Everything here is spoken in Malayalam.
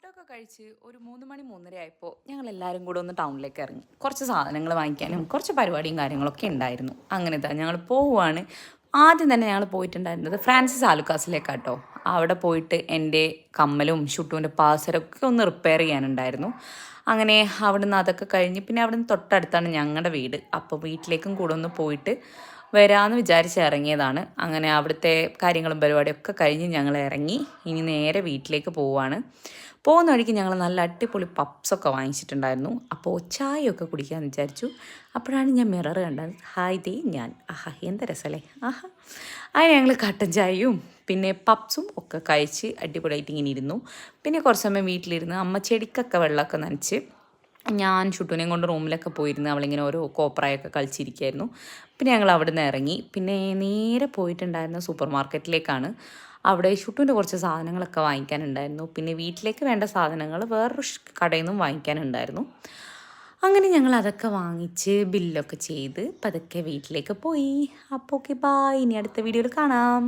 ഫുഡൊക്കെ കഴിച്ച് ഒരു 3 മണി 3:30 ആയപ്പോൾ ഞങ്ങൾ എല്ലാവരും കൂടെ ഒന്ന് ടൗണിലേക്ക് ഇറങ്ങി. കുറച്ച് സാധനങ്ങൾ വാങ്ങിക്കാനും കുറച്ച് പരിപാടിയും കാര്യങ്ങളൊക്കെ ഉണ്ടായിരുന്നു. അങ്ങനെ തന്നെ ഞങ്ങൾ പോവുകയാണ്. ആദ്യം തന്നെ ഞങ്ങൾ പോയിട്ടുണ്ടായിരുന്നത് ഫ്രാൻസിസ് ആലുക്കാസിലേക്കാട്ടോ. അവിടെ പോയിട്ട് എൻ്റെ കമ്മലും ഷുട്ടുവിൻ്റെ പാസരൊക്കെ ഒന്ന് റിപ്പയർ ചെയ്യാനുണ്ടായിരുന്നു. അങ്ങനെ അവിടുന്ന് അതൊക്കെ കഴിഞ്ഞ് പിന്നെ അവിടുന്ന് തൊട്ടടുത്താണ് ഞങ്ങളുടെ വീട്. അപ്പോൾ വീട്ടിലേക്കും കൂടെ ഒന്ന് പോയിട്ട് വരാമെന്ന് വിചാരിച്ച് ഇറങ്ങിയതാണ്. അങ്ങനെ അവിടുത്തെ കാര്യങ്ങളും പരിപാടിയൊക്കെ കഴിഞ്ഞ് ഞങ്ങൾ ഇറങ്ങി. ഇനി നേരെ വീട്ടിലേക്ക് പോവുകയാണ്. പോകുന്ന വഴിക്ക് ഞങ്ങൾ നല്ല അടിപൊളി പപ്സൊക്കെ വാങ്ങിച്ചിട്ടുണ്ടായിരുന്നു. അപ്പോൾ ചായയൊക്കെ കുടിക്കാമെന്ന് വിചാരിച്ചു. അപ്പോഴാണ് ഞാൻ മിറർ കണ്ടത്. ഹായ് ദേ ഞാൻ. ആഹാ എന്ത് രസമല്ലേ. ആഹാ അങ്ങനെ ഞങ്ങൾ കട്ടൻ ചായയും പിന്നെ പപ്സും ഒക്കെ കഴിച്ച് അടിപൊളിയായിട്ട് ഇങ്ങനെ ഇരുന്നു. പിന്നെ കുറച്ച് സമയം വീട്ടിലിരുന്ന് അമ്മ ചെടിക്കൊക്കെ വെള്ളമൊക്കെ നനച്ച് ഞാൻ ഷുട്ടുവിനെയും കൊണ്ട് റൂമിലൊക്കെ പോയിരുന്നു. അവളിങ്ങനെ ഓരോ കോപ്രായൊക്കെ കളിച്ചിരിക്കുകയായിരുന്നു. പിന്നെ ഞങ്ങൾ അവിടെ നിന്ന് ഇറങ്ങി. പിന്നെ നേരെ പോയിട്ടുണ്ടായിരുന്ന സൂപ്പർ മാർക്കറ്റിലേക്കാണ്. അവിടെ ഷുട്ടുവിൻ്റെ കുറച്ച് സാധനങ്ങളൊക്കെ വാങ്ങിക്കാനുണ്ടായിരുന്നു. പിന്നെ വീട്ടിലേക്ക് വേണ്ട സാധനങ്ങൾ വേറൊരു കടയിൽ നിന്നും വാങ്ങിക്കാനുണ്ടായിരുന്നു. അങ്ങനെ ഞങ്ങൾ അതൊക്കെ വാങ്ങിച്ച് ബില്ലൊക്കെ ചെയ്ത് പതുക്കെ വീട്ടിലേക്ക് പോയി. അപ്പോൾ ഓക്കെ ബായ്. ഇനി അടുത്ത വീഡിയോയിൽ കാണാം.